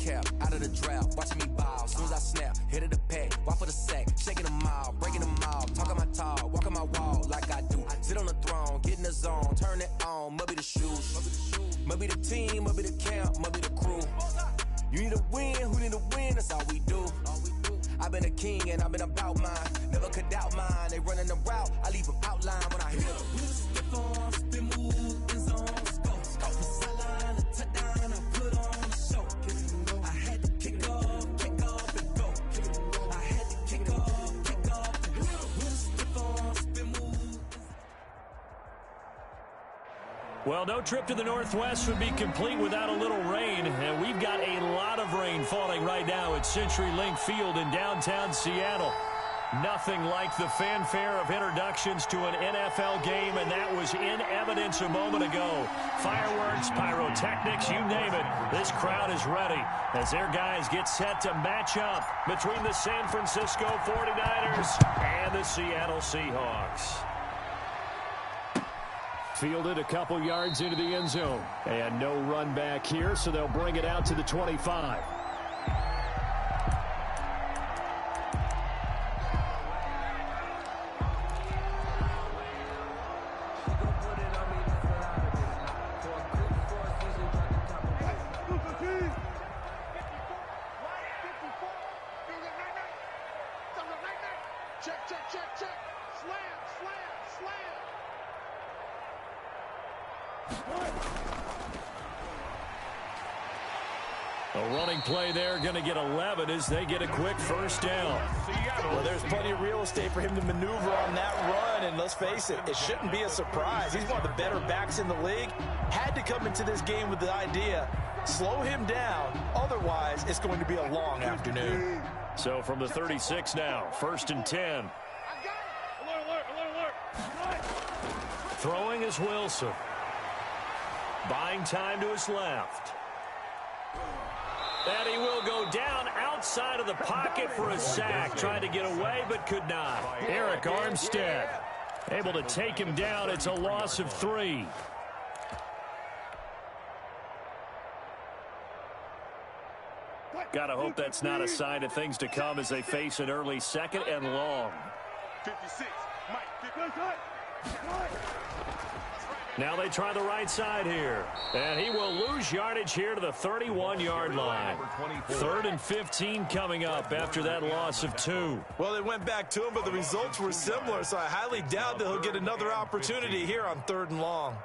cap, out of the drought, watching me ball. Soon as I snap, hit of the pack, walk for the sack, shaking them all, breaking them all, talking my talk, walking my wall like I do. Sit on the throne, get in the zone, turn it on, must be the shoes, must be the team, must be the camp, must be the crew. You need a win, who need a win, that's all we do. I've been a king and I've been about mine, never could doubt mine. They running the route, I leave them outline when I hit them. Stiff on, spin move, in zone, scope. The sideline, the touchdown, I put on the show. I had to kick off and go. I had to kick off and go. Stiff on, spin move. Well, no trip to the Northwest would be complete without a little rain, and we've got a lot of rain falling right now at CenturyLink Field in downtown Seattle. Nothing like the fanfare of introductions to an NFL game, and that was in evidence a moment ago. Fireworks, pyrotechnics, you name it. This crowd is ready as their guys get set to match up between the San Francisco 49ers and the Seattle Seahawks. Fielded a couple yards into the end zone. And no run back here, so they'll bring it out to the 25. A running play there, going to get 11 as they get a quick first down. Well, there's plenty of real estate for him to maneuver on that run, and let's face it, it shouldn't be a surprise. He's one of the better backs in the league. Had to come into this game with the idea, slow him down, otherwise it's going to be a long afternoon. So from the 36 now, 1st and 10. Throwing is Wilson. Buying time to his left. And he will go down outside of the pocket for a sack. Tried to get away, but could not. Eric Armstead able to take him down. It's a loss of 3. Gotta hope that's not a sign of things to come as they face an early 2nd and long. 56, Mike, 56. Now they try the right side here. And he will lose yardage here to the 31-yard line. 3rd and 15 coming up after that loss of 2. Well, they went back to him, but the results were similar, so I highly doubt that he'll get another opportunity here on 3rd and long.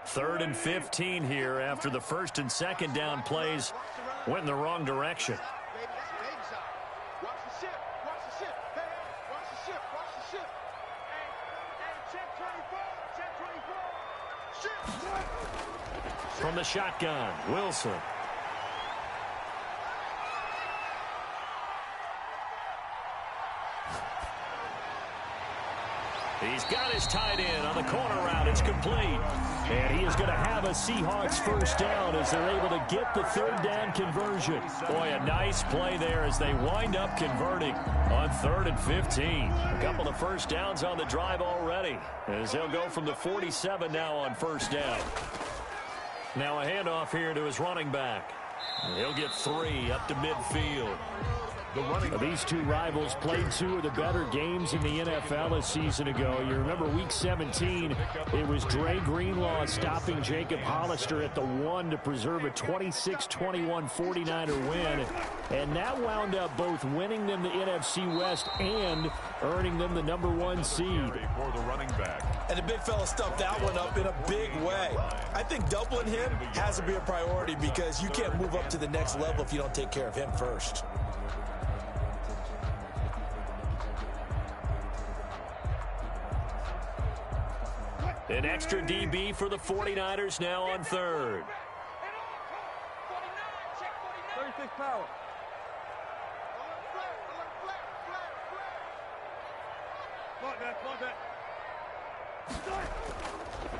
3rd and 15 here after the 1st and 2nd down plays went in the wrong direction. From the shotgun, Wilson. He's got his tight end on the corner route. It's complete. And he is going to have a Seahawks first down as they're able to get the 3rd down conversion. Boy, a nice play there as they wind up converting on 3rd and 15. A couple of first downs on the drive already as they'll go from the 47 now on 1st down. Now a handoff here to his running back. He'll get 3 up to midfield. These two rivals played 2 of the better games in the NFL a season ago. You remember week 17, it was Dre Greenlaw stopping Jacob Hollister at the 1 to preserve a 26-21 49er win. And that wound up both winning them the NFC West and earning them the #1 seed. For the running back. And the big fella stuffed that one up in a big way. I think doubling him has to be a priority because you can't move up to the next level if you don't take care of him first. An extra DB for the 49ers now on 3rd. 36 power.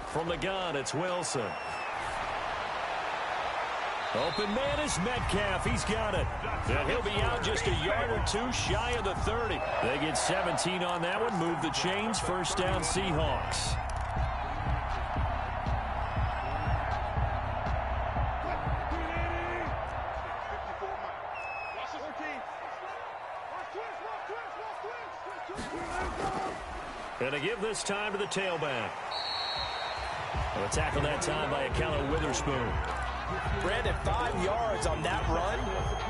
From the gun, it's Wilson. Open man is Metcalf. He's got it. And he'll be out just a yard or 2 shy of the 30. They get 17 on that one. Move the chains. First down, Seahawks. And to give this time to the tailback. Well, a tackle that time by Akello Witherspoon. Brandon, 5 yards on that run.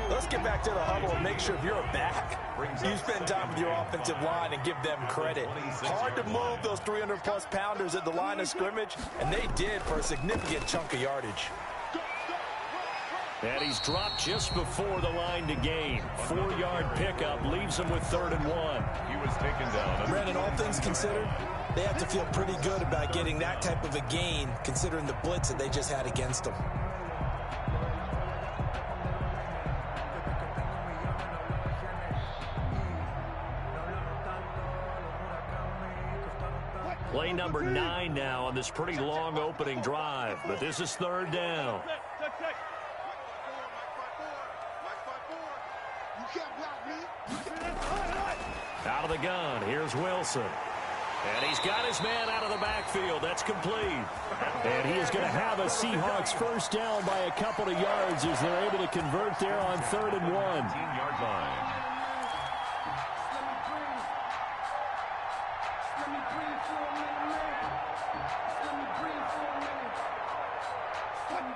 Let's get back to the huddle and make sure if you're a back, you spend time with your offensive line and give them credit. Hard to move those 300-plus pounders at the line of scrimmage, and they did for a significant chunk of yardage. And he's dropped just before the line to gain. 4-yard pickup leaves him with 3rd and 1. He was taken down. Brandon, all things considered, they have to feel pretty good about getting that type of a gain, considering the blitz that they just had against them. Play number 9 now on this pretty long opening drive, but this is 3rd down. Out of the gun, here's Wilson. And he's got his man out of the backfield. That's complete. And he is going to have a Seahawks first down by a couple of yards as they're able to convert there on 3rd and 1. 15-yard line.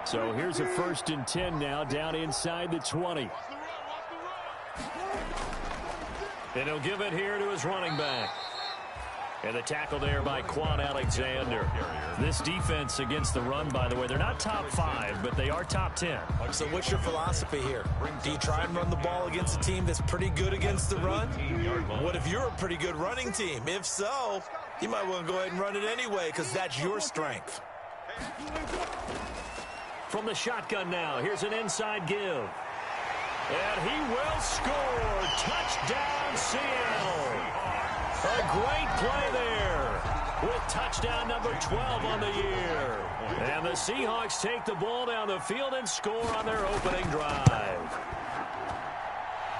So here's a 1st and 10 now down inside the 20. And he'll give it here to his running back. And the tackle there by Quan Alexander. This defense against the run, by the way, they're not top 5, but they are top 10. So what's your philosophy here? Do you try and run the ball against a team that's pretty good against the run? What if you're a pretty good running team? If so, you might want to go ahead and run it anyway because that's your strength. From the shotgun now, here's an inside give. And he will score. Touchdown, Seattle. A great play there with touchdown number 12 on the year. And the Seahawks take the ball down the field and score on their opening drive.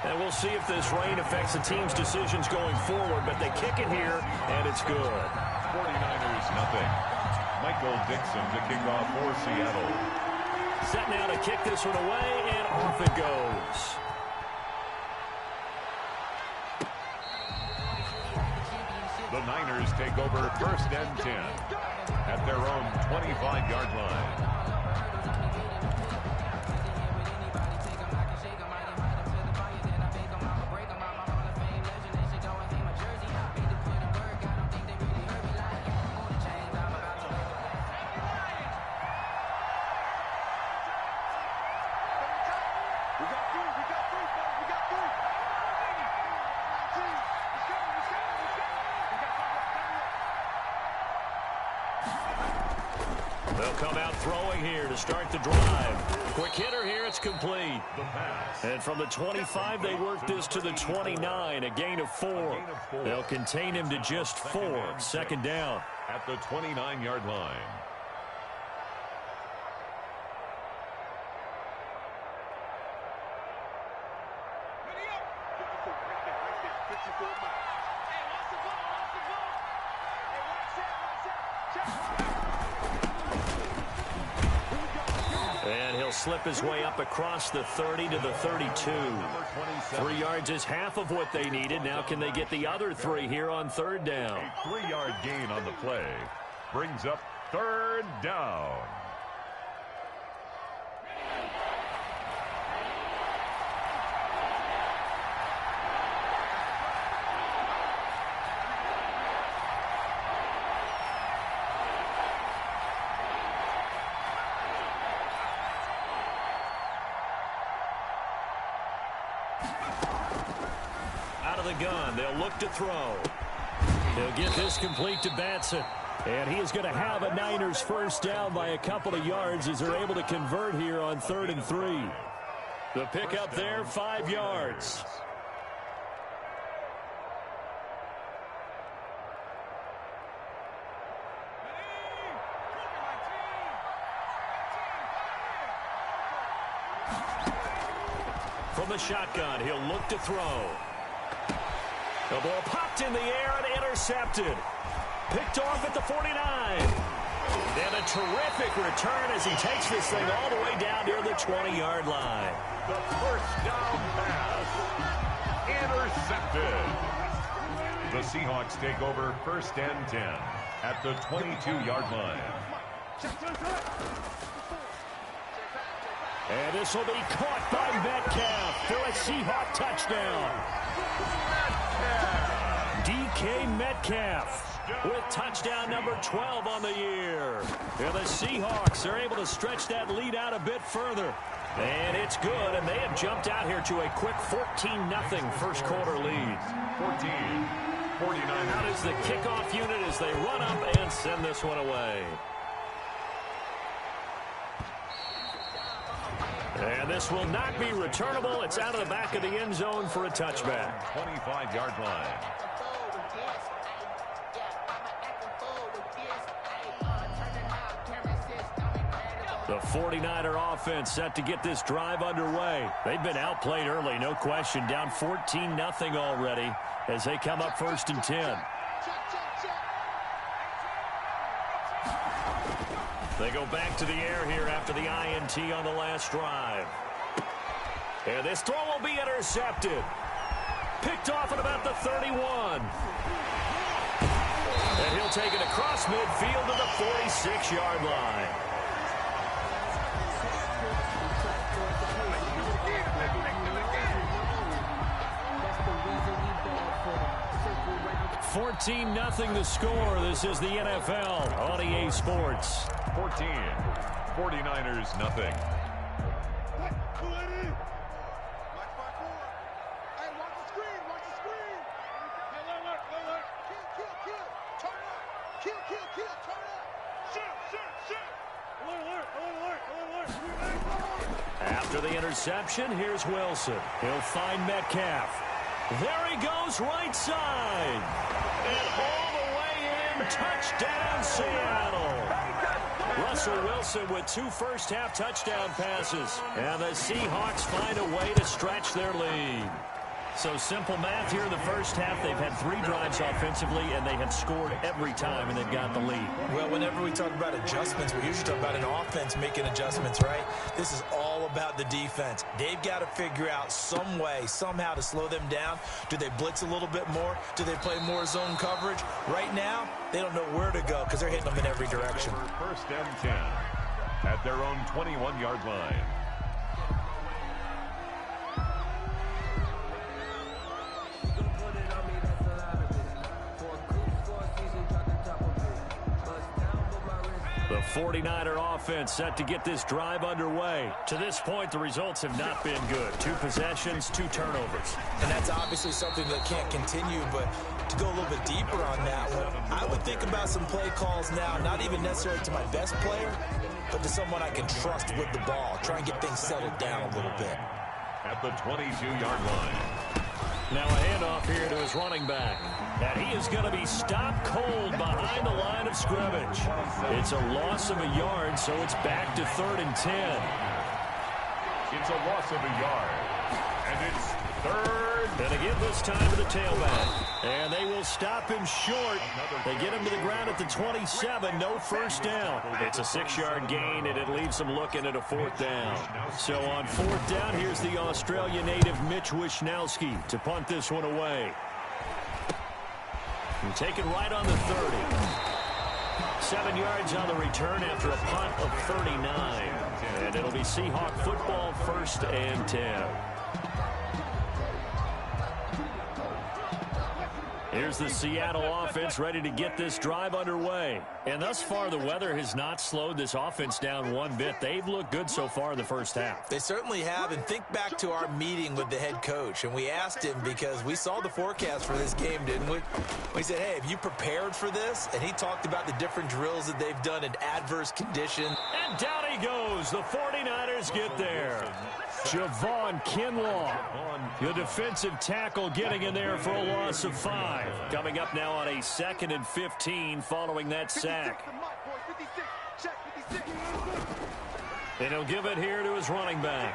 And we'll see if this rain affects the team's decisions going forward, but they kick it here, and it's good. 49ers, nothing. Michael Dixon to kick off for Seattle. Set now to kick this one away, and off it goes. The Niners take over 1st and 10 at their own 25-yard line. They'll come out throwing here to start the drive. Quick hitter here, it's complete. And from the 25, they work this to the 29, a gain of 4. They'll contain him to just 4. 2nd down. At the 29-yard line. And he'll slip his way up across the 30 to the 32. 3 yards is half of what they needed. Now can they get the other 3 here on 3rd down? A 3-yard gain on the play brings up 3rd down. Out of the gun, they'll look to throw. They'll get this complete to Batson. And he is going to have a Niners first down by a couple of yards as they're able to convert here on 3rd and 3. The pickup there, 5 yards. From the shotgun, he'll look to throw. The ball popped in the air and intercepted. Picked off at the 49. And a terrific return as he takes this thing all the way down near the 20-yard line. The first down pass intercepted. The Seahawks take over first and 10 at the 22-yard line. And this will be caught by Metcalf for a Seahawk touchdown. DK Metcalf with touchdown number 12 on the year. And the Seahawks are able to stretch that lead out a bit further. And it's good, and they have jumped out here to a quick 14-0 first quarter lead. 49. Out is the kickoff unit as they run up and send this one away. And this will not be returnable. It's out of the back of the end zone for a touchback. 25-yard line. The 49er offense set to get this drive underway. They've been outplayed early, no question. Down 14-0 already as they come up first and 10. They go back to the air here after the INT on the last drive. And this throw will be intercepted. Picked off at about the 31. And he'll take it across midfield to the 46-yard line. 14-0 the score. This is the NFL on EA Sports. 14. 49ers nothing. After the interception, here's Wilson. He'll find Metcalf. There he goes, right side. And all the way in, touchdown Seattle. Russell Wilson with 2 first-half touchdown passes. And the Seahawks find a way to stretch their lead. So simple math here in the first half. They've had 3 drives offensively, and they have scored every time, and they've got the lead. Well, whenever we talk about adjustments, we usually talk about an offense making adjustments, right? This is all about the defense. They've got to figure out some way, somehow to slow them down. Do they blitz a little bit more? Do they play more zone coverage? Right now, they don't know where to go because they're hitting them in every direction. First and 10 at their own 21-yard line. The 49er offense set to get this drive underway. To this point, the results have not been good. 2 possessions, 2 turnovers. And that's obviously something that can't continue, but to go a little bit deeper on that one, I would think about some play calls now, not even necessarily to my best player, but to someone I can trust with the ball. Try and get things settled down a little bit. At the 22-yard line. Now a handoff here to his running back. And he is going to be stopped cold behind the line of scrimmage. It's a loss of a yard, so it's back to 3rd and 10. It's a loss of a yard. And it's 3rd. And again this time to the tailback. And they will stop him short. They get him to the ground at the 27. No first down. It's a 6-yard gain, and it leaves them looking at a 4th down. So on 4th down, here's the Australia native Mitch Wishnowski to punt this one away. And take it right on the 30. 7 yards on the return after a punt of 39. And it'll be Seahawk football, 1st and 10. Here's the Seattle offense ready to get this drive underway. And thus far, the weather has not slowed this offense down one bit. They've looked good so far in the first half. They certainly have. And think back to our meeting with the head coach. And we asked him because we saw the forecast for this game, didn't we? We said, hey, have you prepared for this? And he talked about the different drills that they've done in adverse conditions. And down he goes. The 49ers get there. Javon Kinlaw, the defensive tackle, getting in there for a loss of 5. Coming up now on a 2nd and 15 following that sack. And he'll give it here to his running back.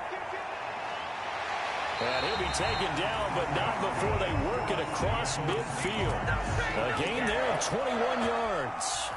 And he'll be taken down, but not before they work it across midfield. A gain there of 21 yards.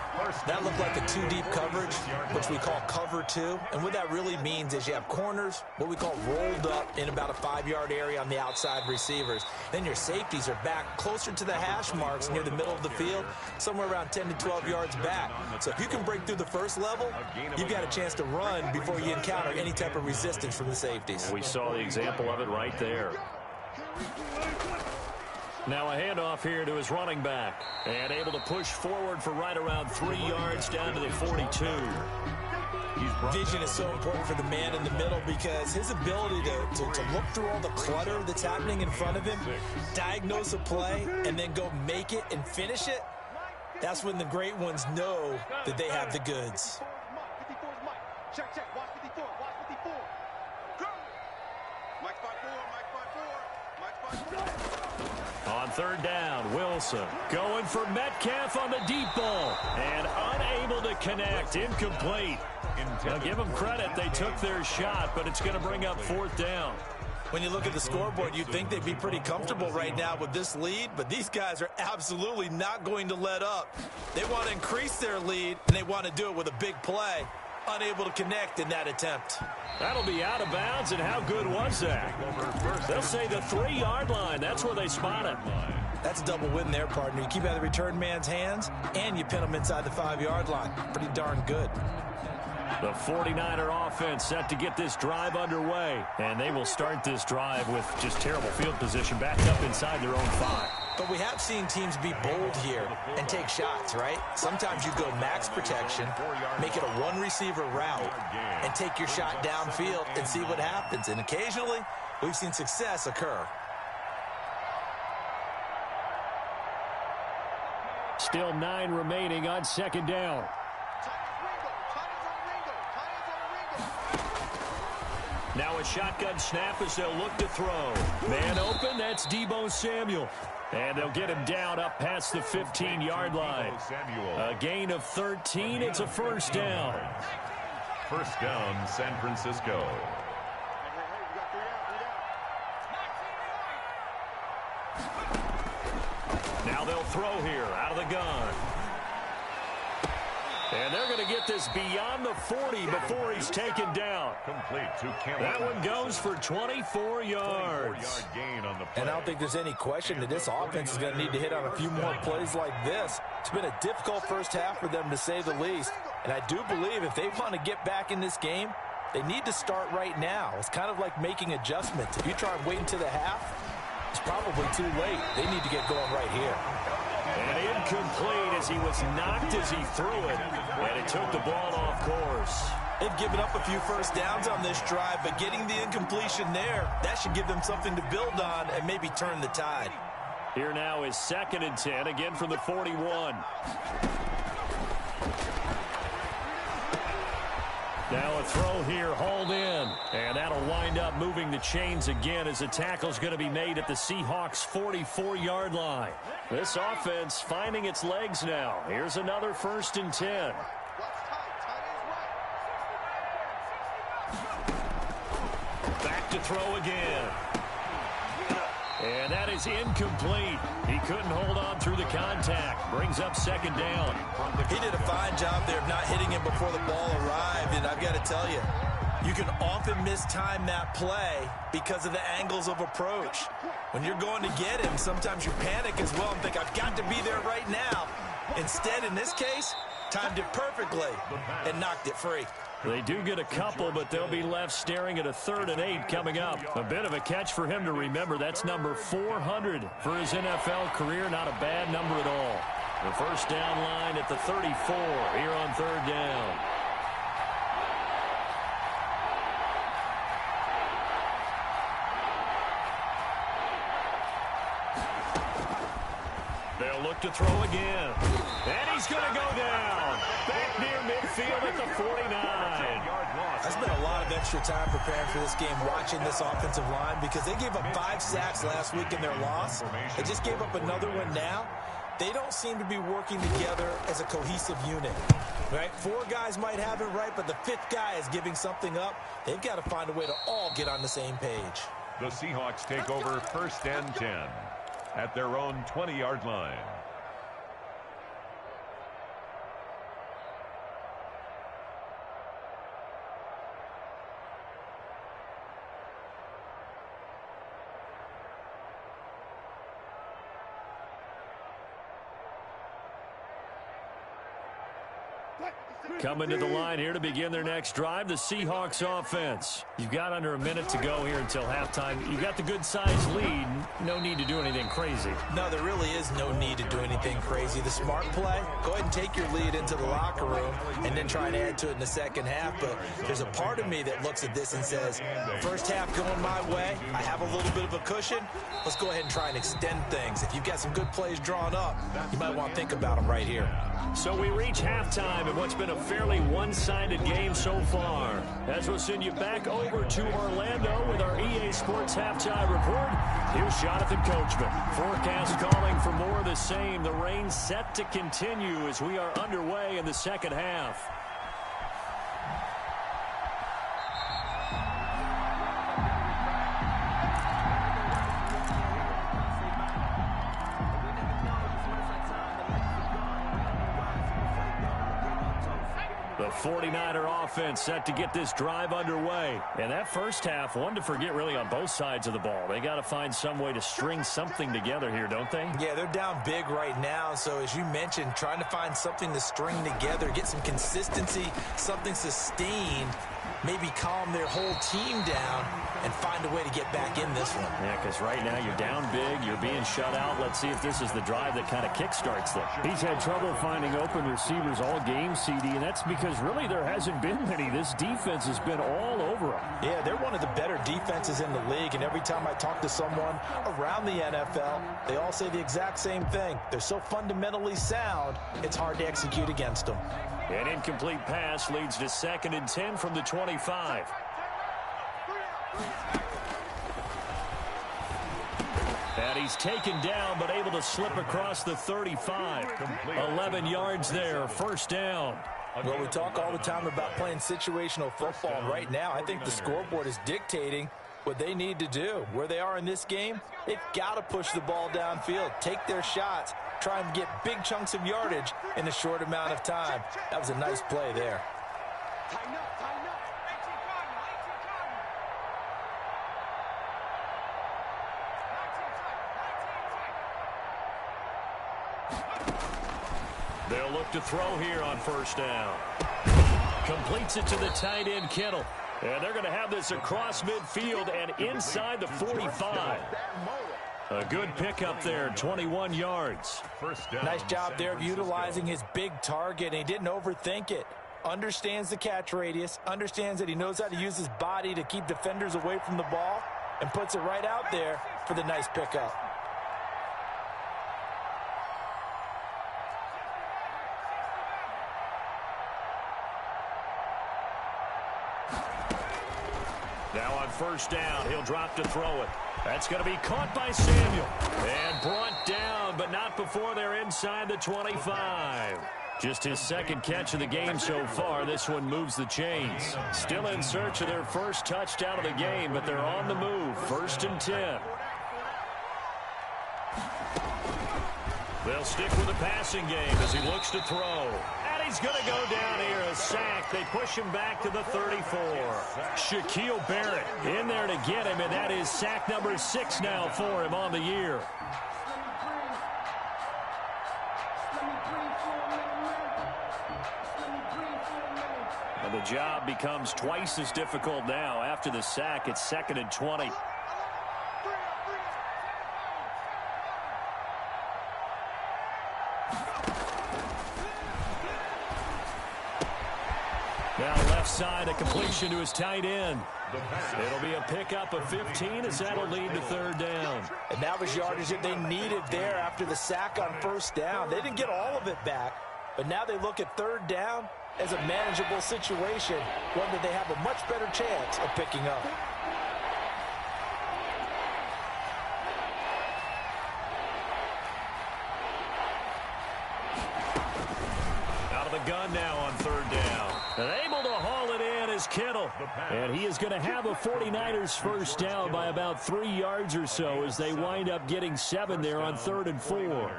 That looked like a two-deep coverage, which we call cover two. And what that really means is you have corners, what we call rolled up in about a 5-yard area on the outside receivers. Then your safeties are back closer to the hash marks near the middle of the field, somewhere around 10 to 12 yards back. So if you can break through the first level, you've got a chance to run before you encounter any type of resistance from the safeties. We saw the example of it right there. Now a handoff here to his running back. And able to push forward for right around 3 yards down to the 42. Vision is so important for the man in the middle because his ability to look through all the clutter that's happening in front of him, diagnose a play, and then go make it and finish it, that's when the great ones know that they have the goods. Check, watch 54, watch 54. Mike 5-4, Mike 5-4. On third down, Wilson going for Metcalf on the deep ball and unable to connect. Incomplete. Now give them credit. They took their shot, but it's going to bring up fourth down. When you look at the scoreboard, you'd think they'd be pretty comfortable right now with this lead, but these guys are absolutely not going to let up. They want to increase their lead, and they want to do it with a big play. Unable to connect in that attempt. That'll be out of bounds, and how good was that? They'll say the 3-yard line. That's where they spot it. That's a double win there, partner. You keep out of the return man's hands, and you pin them inside the 5-yard line. Pretty darn good. The 49er offense set to get this drive underway, and they will start this drive with just terrible field position back up inside their own 5. But we have seen teams be bold here and take shots, right? Sometimes you go max protection, make it a one-receiver route, and take your shot downfield and see what happens. And occasionally, we've seen success occur. Still 9 remaining on second down. Now a shotgun snap as they'll look to throw. Man open, that's Deebo Samuel. And they'll get him down up past the 15-yard line. A gain of 13. It's a first down. First down, San Francisco. Now they'll throw here out of the gun. And they're going to get this beyond the 40 before he's taken down. Complete to Campbell. That one goes for 24 yards. Gain on the play. And I don't think there's any question that this offense is going to need to hit on a few more plays like this. It's been a difficult first half for them, to say the least. And I do believe if they want to get back in this game, they need to start right now. It's kind of like making adjustments. If you try and wait until the half, it's probably too late. They need to get going right here. And incomplete as he was knocked as he threw it. And it took the ball off course. They've given up a few first downs on this drive, but getting the incompletion there, that should give them something to build on and maybe turn the tide. Here now is 2nd and 10, again from the 41. Now a throw here, hauled in. And that'll wind up moving the chains again as the tackle's going to be made at the Seahawks' 44-yard line. This offense finding its legs now. Here's another 1st and 10. Back to throw again. And that is incomplete. He couldn't hold on through the contact. Brings up 2nd down. He did a fine job there of not hitting him before the ball arrived. And I've got to tell you, you can often mistime that play because of the angles of approach. When you're going to get him, sometimes you panic as well and think, I've got to be there right now. Instead, in this case, timed it perfectly and knocked it free. They do get a couple, but they'll be left staring at a 3rd and 8 coming up. A bit of a catch for him to remember. That's number 400 for his NFL career. Not a bad number at all. The first down line at the 34 here on 3rd down. They'll look to throw again. And he's going to go down. Back near midfield at the 49. I spent a lot of extra time preparing for this game, watching this offensive line, because they gave up 5 sacks last week in their loss. They just gave up another one now. They don't seem to be working together as a cohesive unit. Right? 4 guys might have it right, but the 5th guy is giving something up. They've got to find a way to all get on the same page. The Seahawks take over 1st and 10 at their own 20-yard line. Coming to the line here to begin their next drive, the Seahawks offense. You've got under a minute to go here until halftime. You've got the good-sized lead. No need to do anything crazy. No, there really is no need to do anything crazy. The smart play, go ahead and take your lead into the locker room and then try and add to it in the second half. But there's a part of me that looks at this and says, first half going my way, I have a little bit of a cushion. Let's go ahead and try and extend things. If you've got some good plays drawn up, you might want to think about them right here. So we reach halftime in what's been a fairly one-sided game so far. As we'll send you back over to Orlando with our EA Sports Halftime Report. Here's Jonathan Coachman. Forecast calling for more of the same. The rain set to continue as we are underway in the second half. The 49er offense set to get this drive underway. And that first half, one to forget really on both sides of the ball. They got to find some way to string something together here, don't they? Yeah, they're down big right now. So as you mentioned, trying to find something to string together, get some consistency, something sustained, maybe calm their whole team down and find a way to get back in this one. Yeah, because right now you're down big, you're being shut out. Let's see if this is the drive that kind of kickstarts them. He's had trouble finding open receivers all game, CD, and that's because really there hasn't been many. This defense has been all over him. Yeah, they're one of the better defenses in the league, and every time I talk to someone around the NFL, they all say the exact same thing. They're so fundamentally sound, it's hard to execute against them. An incomplete pass leads to 2nd and 10 from the 25. And he's taken down, but able to slip across the 35. 11 yards there, first down. Well, we talk all the time about playing situational football, and right now I think the scoreboard is dictating what they need to do. Where they are in this game, they've got to push the ball downfield, take their shots, try and get big chunks of yardage in a short amount of time. That was a nice play there. Tighten up, tighten up. They'll look to throw here on first down. Completes it to the tight end, Kittle. And they're going to have this across midfield and inside the 45. A good pickup there, 21 yards. Nice job there of utilizing his big target, and he didn't overthink it. Understands the catch radius, understands that he knows how to use his body to keep defenders away from the ball, and puts it right out there for the nice pickup. Now on first down, he'll drop to throw it. That's going to be caught by Samuel. And brought down, but not before they're inside the 25. Just his second catch of the game so far. This one moves the chains. Still in search of their first touchdown of the game, but they're on the move. 1st and 10. They'll stick with the passing game as he looks to throw. And he's going to go down here, a sack. They push him back to the 34. Shaquille Barrett in there to get him, and that is sack number 6 now for him on the year. And the job becomes twice as difficult now. After the sack, it's 2nd and 20. Now left side, a completion to his tight end. It'll be a pickup of 15 as that'll lead to 3rd down. And that was yardage that they needed there after the sack on first down. They didn't get all of it back, but now they look at 3rd down as a manageable situation, one that they have a much better chance of picking up. Out of the gun now on 3rd down. And able to haul it in is Kittle. And he is going to have a 49ers first down by about 3 yards or so as they wind up getting 7 there on 3rd and 4.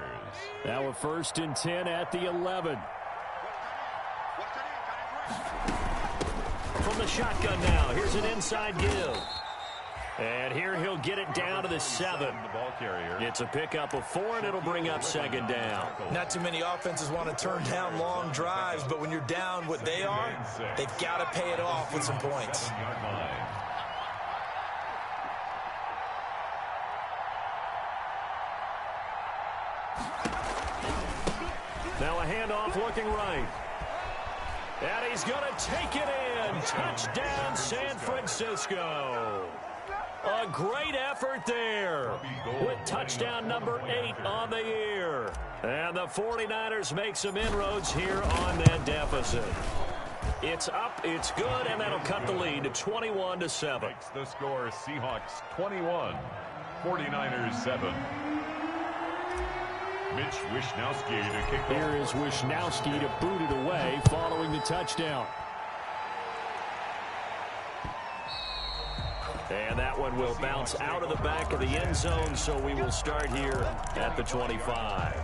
Now a 1st and 10 at the 11. From the shotgun now, here's an inside give. And here he'll get it down to the 7. It's a pickup of 4, and it'll bring up 2nd down. Not too many offenses want to turn down long drives, but when you're down what they are, they've got to pay it off with some points. Now a handoff looking right. And he's going to take it in. Touchdown, San Francisco. A great effort there with touchdown number 8 on the year. And the 49ers make some inroads here on that deficit. It's up, it's good, and that'll cut the lead to 21-7. The score, Seahawks 21, 49ers 7. Mitch Wishnowsky to kick off. Here is Wishnowsky to boot it away following the touchdown. And that one will bounce out of the back of the end zone, so we will start here at the 25.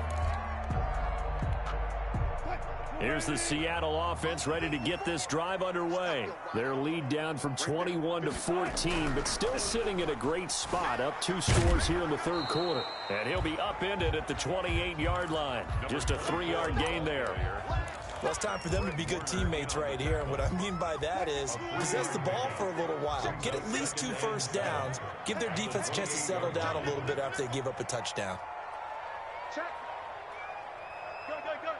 Here's the Seattle offense ready to get this drive underway. Their lead down from 21 to 14, but still sitting in a great spot, up 2 scores here in the 3rd quarter. And he'll be upended at the 28-yard line. Just a 3-yard gain there. Well, it's time for them to be good teammates right here. And what I mean by that is possess the ball for a little while. Get at least 2 first downs. Give their defense a chance to settle down a little bit after they give up a touchdown. Check. Go, go, go.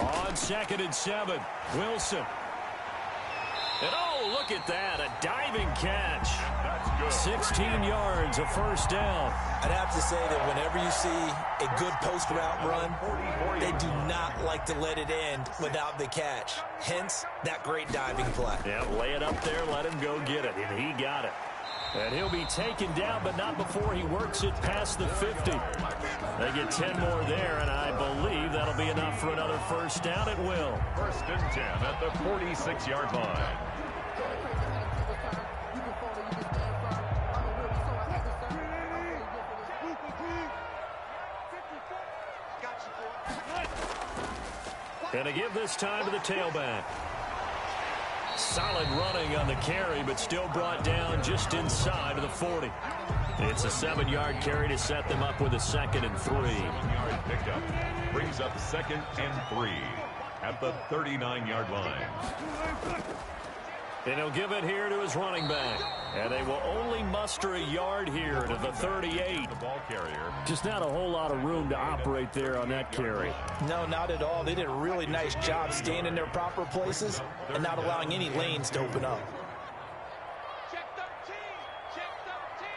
On 2nd and 7, Wilson. And oh, look at that, a diving catch. 16 yards, a first down. I'd have to say that whenever you see a good post route run, they do not like to let it end without the catch. Hence, that great diving play. Yeah, lay it up there, let him go get it, and he got it. And he'll be taken down, but not before he works it past the 50. They get 10 more there, and I believe that'll be enough for another first down. It will. 1st and 10 at the 46-yard line. And to give this time to the tailback. Solid running on the carry, but still brought down just inside of the 40. It's a 7-yard carry to set them up with a 2nd and 3. 7-yard pickup brings up 2nd and 3 at the 39-yard line. And he'll give it here to his running back. And they will only muster a yard here to the 38. The ball carrier. Just not a whole lot of room to operate there on that carry. No, not at all. They did a really nice job staying in their proper places and not allowing any lanes to open up. Check 13. Check 13.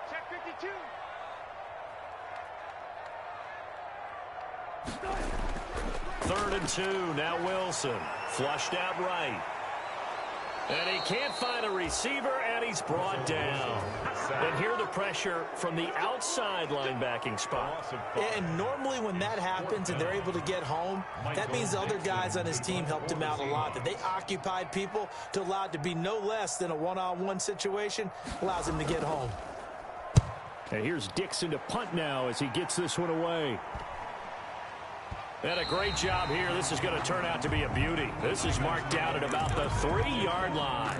Check 52. 3rd and 2. Now Wilson. Flushed out right. And he can't find a receiver, and he's brought down. And here the pressure from the outside linebacking spot. And normally when that happens and they're able to get home, that means the other guys on his team helped him out a lot. That they occupied people to allow it to be no less than a one-on-one situation allows him to get home. And here's Dixon to punt now as he gets this one away. And a great job here. This is going to turn out to be a beauty. This is marked out at about the 3-yard line.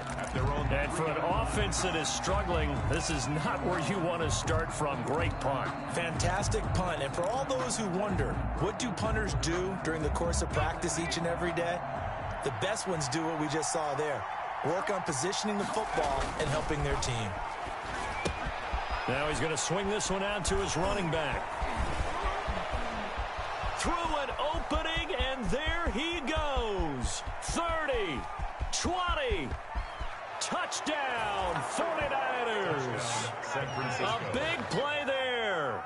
And for an offense that is struggling, this is not where you want to start from. Great punt. Fantastic punt. And for all those who wonder, what do punters do during the course of practice each and every day? The best ones do what we just saw there. Work on positioning the football and helping their team. Now he's going to swing this one out to his running back. Through an opening, and there he goes. 30, 20, touchdown, 49ers. A big play there.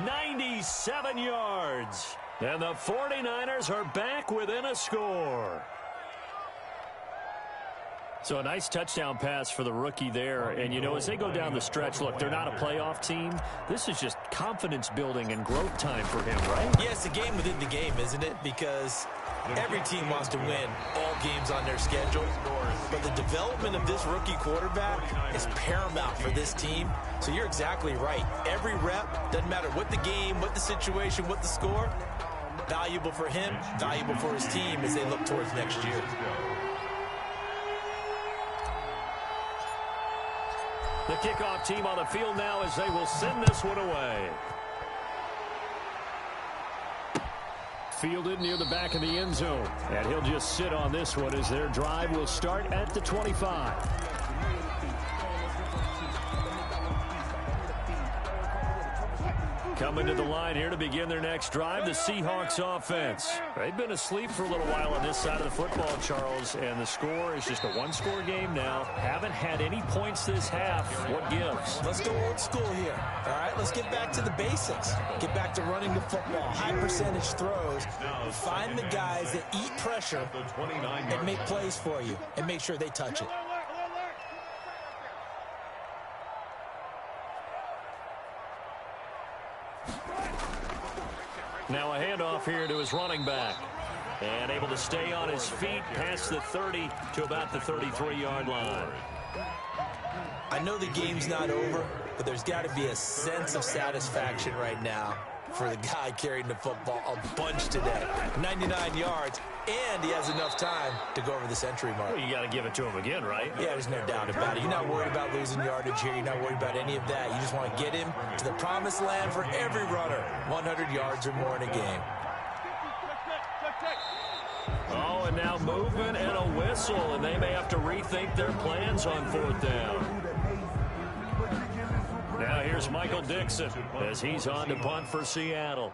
97 yards. And the 49ers are back within a score. So a nice touchdown pass for the rookie there. And, you know, as they go down the stretch, look, they're not a playoff team. This is just confidence building and growth time for him, right? Yeah, it's a game within the game, isn't it? Because every team wants to win all games on their schedule. But the development of this rookie quarterback is paramount for this team. So you're exactly right. Every rep, doesn't matter what the game, what the situation, what the score, valuable for him, valuable for his team as they look towards next year. The kickoff team on the field now as they will send this one away. Fielded near the back of the end zone. And he'll just sit on this one as their drive will start at the 25. Coming to the line here to begin their next drive, the Seahawks offense. They've been asleep for a little while on this side of the football, Charles, and the score is just a one-score game now. Haven't had any points this half. What gives? Let's go old school here. All right, let's get back to the basics. Get back to running the football, high percentage throws. Find the guys that eat pressure and make plays for you and make sure they touch it. Now a handoff here to his running back. And able to stay on his feet past the 30 to about the 33-yard line. I know the game's not over, but there's got to be a sense of satisfaction right now for the guy carrying the football a bunch today. 99 yards, and he has enough time to go over the century mark. Well, you got to give it to him again, right? Yeah, there's no doubt about it. You're not worried about losing yardage here. You're not worried about any of that. You just want to get him to the promised land for every runner. 100 yards or more in a game. Oh, and now movement and a whistle, and they may have to rethink their plans on fourth down. Now here's Michael Dixon as he's on to punt for Seattle.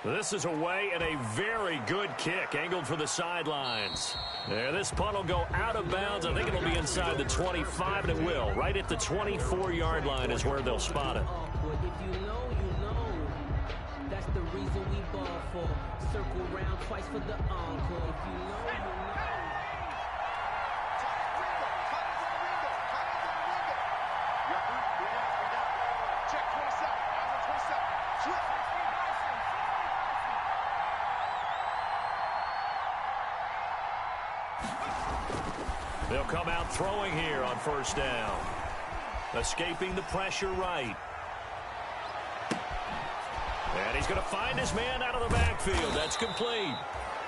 This is away and a very good kick angled for the sidelines. There, this punt will go out of bounds. I think it'll be inside the 25, and it will. Right at the 24-yard line is where they'll spot it. If you know, you know. That's the reason we ball for. Circle round twice for the encore. If you know, you know. They'll come out throwing here on first down. Escaping the pressure right. And he's going to find his man out of the backfield. That's complete.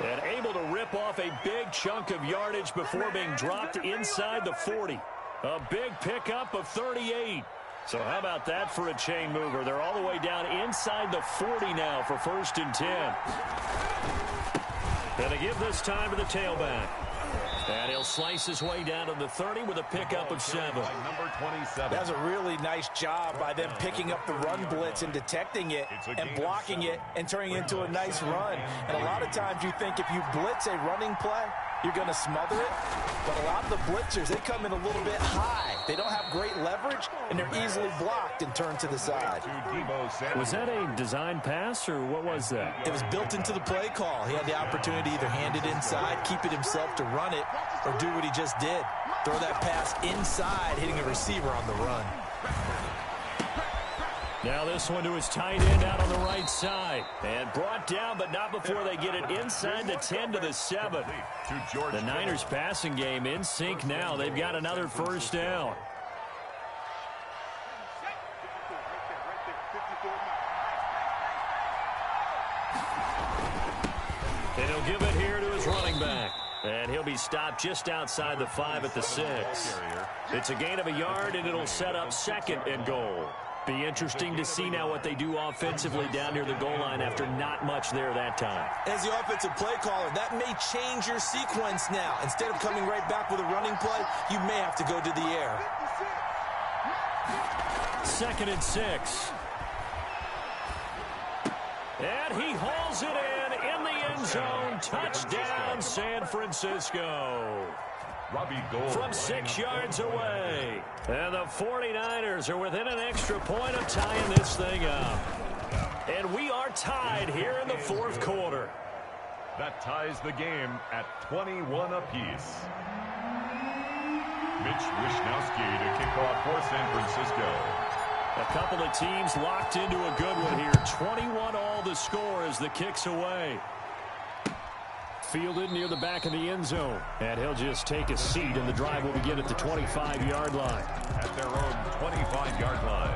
And able to rip off a big chunk of yardage before being dropped inside the 40. A big pickup of 38. So how about that for a chain mover? They're all the way down inside the 40 now for 1st and 10. And they give this time to the tailback. And he'll slice his way down to the 30 with a pickup of 7. Number 27. That was a really nice job by them picking up the run blitz and detecting it and blocking it and turning it into a nice run. And a lot of times you think if you blitz a running play, you're going to smother it. But a lot of the blitzers, they come in a little bit high. They don't have great leverage, and they're easily blocked and turned to the side. Was that a design pass, or what was that? It was built into the play call. He had the opportunity to either hand it inside, keep it himself to run it, or do what he just did. Throw that pass inside, hitting a receiver on the run. Now this one to his tight end out on the right side. And brought down, but not before they get it inside the 10 to the 7. The Niners passing game in sync now. They've got another first down. And he'll give it here to his running back. And he'll be stopped just outside the 5 at the 6. It's a gain of a yard, and it'll set up 2nd and goal. Be interesting to see now what they do offensively down near the goal line after not much there that time. As the offensive play caller, that may change your sequence now. Instead of coming right back with a running play, you may have to go to the air. 2nd and 6. And he hauls it in the end zone. Touchdown, San Francisco. From 6 yards away. And the 49ers are within an extra point of tying this thing up. And we are tied here in the 4th quarter. That ties the game at 21 apiece. Mitch Wishnowsky to kick off for San Francisco. A couple of teams locked into a good one here. 21 all the score as the kick's away. Fielded near the back of the end zone. And he'll just take a seat, and the drive will begin at the 25-yard line. At their own 25-yard line.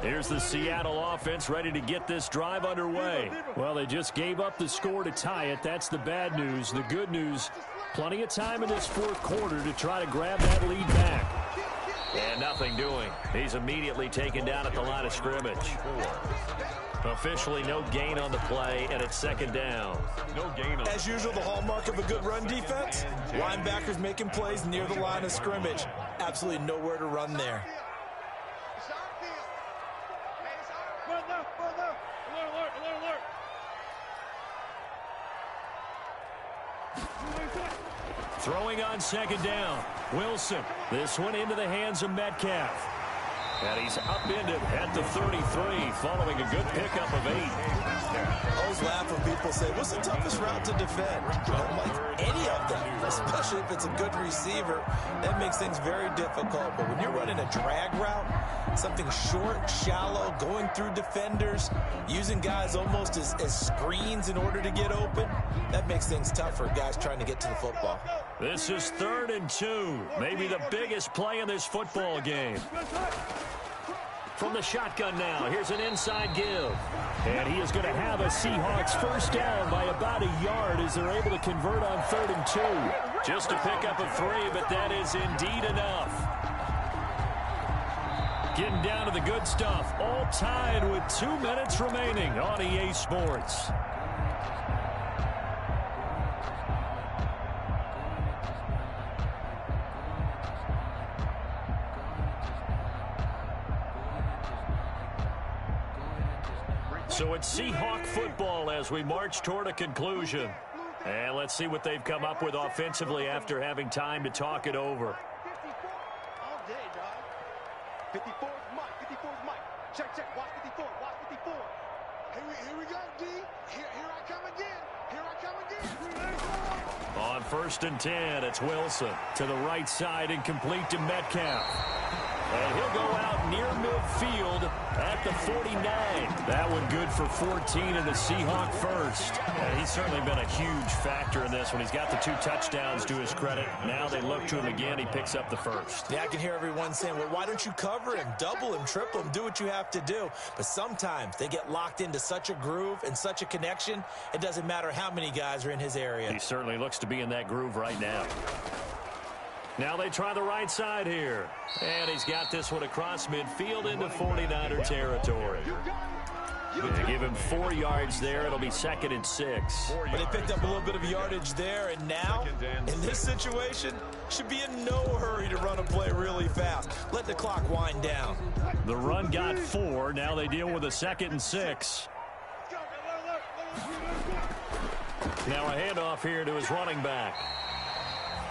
Here's the Seattle offense ready to get this drive underway. Well, they just gave up the score to tie it. That's the bad news. The good news, plenty of time in this fourth quarter to try to grab that lead back. And nothing doing. He's immediately taken down at the line of scrimmage. Officially no gain on the play, and it's second down. No gain on. As usual, the hallmark of a good run defense, linebackers making plays near the line of scrimmage. Absolutely nowhere to run there. Throwing on second down. Wilson. This one into the hands of Metcalf. And he's upended at the 33 following a good pickup of 8. I always laugh when people say, what's the toughest route to defend? I don't like any of them, especially if it's a good receiver. That makes things very difficult. But when you're running a drag route, something short, shallow, going through defenders, using guys almost as screens in order to get open, that makes things tough for guys trying to get to the football. This is 3rd and 2. Maybe the biggest play in this football game. From the shotgun now, here's an inside give. And he is going to have a Seahawks first down by about a yard as they're able to convert on 3rd and 2. Just a pickup of 3, but that is indeed enough. Getting down to the good stuff, all tied with 2 minutes remaining on EA Sports. So it's Seahawk football as we march toward a conclusion. And let's see what they've come up with offensively after having time to talk it over. 54 is Mike. 54 is Mike. Check. Watch 54. Watch 54. Here we go, D. Here I come again. On 1st and 10, it's Wilson. To the right side, incomplete to Metcalf. And he'll go out near midfield at the 49. That one good for 14 in the Seahawk first. And he's certainly been a huge factor in this one. He's got the 2 touchdowns to his credit. Now they look to him again. He picks up the first. Yeah, I can hear everyone saying, well, why don't you cover him, double him, triple him, do what you have to do. But sometimes they get locked into such a groove and such a connection, it doesn't matter how many guys are in his area. He certainly looks to be in that groove right now. Now they try the right side here. And he's got this one across midfield into 49er territory. They give him 4 yards there. It'll be 2nd and 6. But they picked up a little bit of yardage there, and now, in this situation, should be in no hurry to run a play really fast. Let the clock wind down. The run got 4. Now they deal with a 2nd and 6. Now a handoff here to his running back.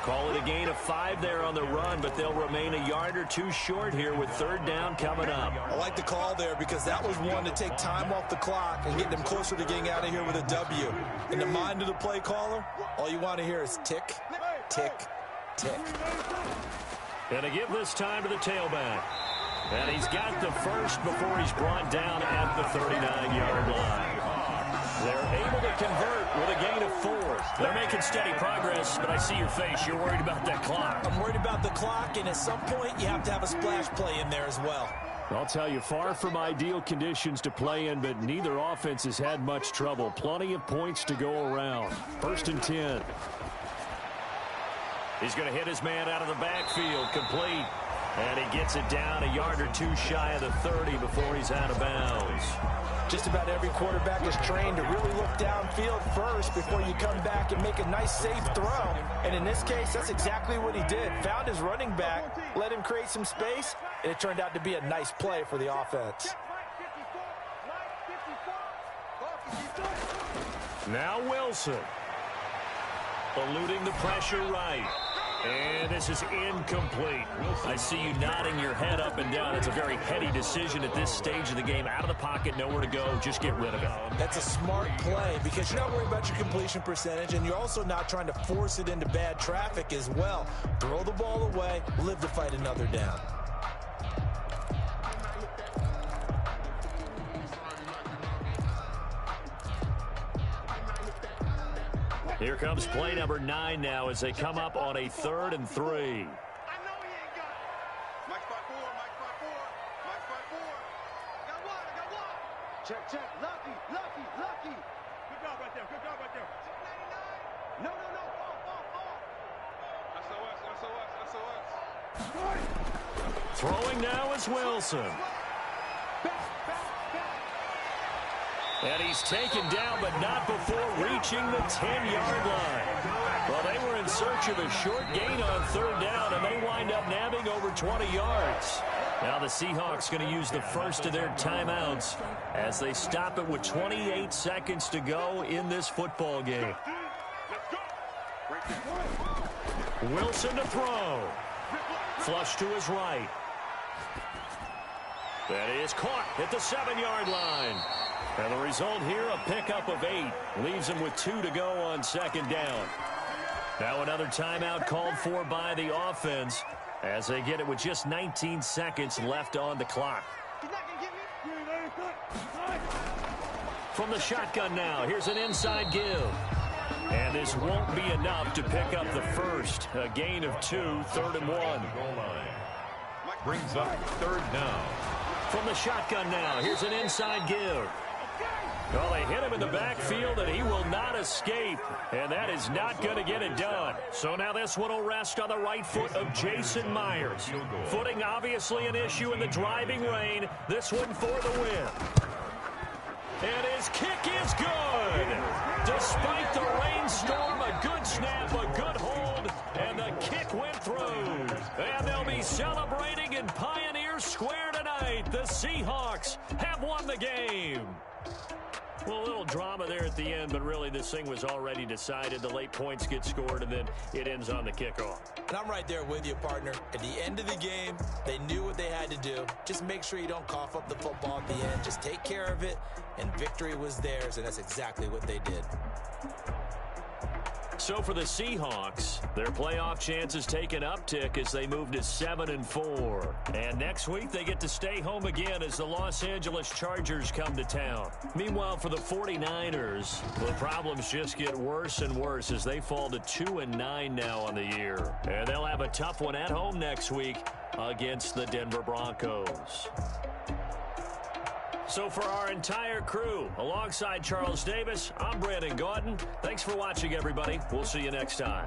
Call it a gain of 5 there on the run, but they'll remain a yard or 2 short here with 3rd down coming up. I like the call there because that was one to take time off the clock and get them closer to getting out of here with a W. In the mind of the play caller, all you want to hear is tick, tick, tick. And to give this time to the tailback. And he's got the first before he's brought down at the 39-yard line. They're able to convert with a gain of 4. They're making steady progress, but I see your face. You're worried about that clock. I'm worried about the clock, and at some point, you have to have a splash play in there as well. I'll tell you, far from ideal conditions to play in, but neither offense has had much trouble. Plenty of points to go around. 1st and 10. He's going to hit his man out of the backfield, complete. And he gets it down a yard or 2 shy of the 30 before he's out of bounds. Just about every quarterback is trained to really look downfield first before you come back and make a nice, safe throw. And in this case, that's exactly what he did. Found his running back, let him create some space, and it turned out to be a nice play for the offense. Now Wilson. Eluding the pressure right. And this is incomplete. I see you nodding your head up and down. It's a very heady decision at this stage of the game. Out of the pocket, nowhere to go. Just get rid of it. That's a smart play because you're not worried about your completion percentage, and you're also not trying to force it into bad traffic as well. Throw the ball away, live to fight another down. Here comes play number 9 now as they come up on a 3rd and 3. I know he ain't got it. Mike 5-4, Mike 5-4, Mike 5-4. Lucky. Good job right there. No. Fall. SOS. Throwing now is Wilson. And he's taken down, but not before reaching the 10-yard line. Well, they were in search of a short gain on third down, and they wind up nabbing over 20 yards. Now the Seahawks going to use the first of their timeouts as they stop it with 28 seconds to go in this football game. Wilson to throw. Flush to his right. That is caught at the 7-yard line. And the result here, a pickup of 8. Leaves him with 2 to go on second down. Now another timeout called for by the offense as they get it with just 19 seconds left on the clock. From the shotgun now, here's an inside give. And this won't be enough to pick up the first. A gain of 2, 3rd and 1. Brings up third down. From the shotgun now, here's an inside give. Well, they hit him in the backfield, and he will not escape. And that is not going to get it done. So now this one will rest on the right foot of Jason Myers. Footing obviously an issue in the driving rain. This one for the win. And his kick is good. Despite the rainstorm, a good snap, a good hold, and the kick went through. And they'll be celebrating in Pioneer Square tonight. The Seahawks have won the game. Well, a little drama there at the end, but really this thing was already decided. The late points get scored, and then it ends on the kickoff. And I'm right there with you, partner. At the end of the game, they knew what they had to do. Just make sure you don't cough up the football at the end. Just take care of it, and victory was theirs, and that's exactly what they did. So for the Seahawks, their playoff chances take an uptick as they move to 7-4. And next week, they get to stay home again as the Los Angeles Chargers come to town. Meanwhile, for the 49ers, the problems just get worse and worse as they fall to 2-9 now on the year. And they'll have a tough one at home next week against the Denver Broncos. So for our entire crew, alongside Charles Davis, I'm Brandon Gaudin. Thanks for watching, everybody. We'll see you next time.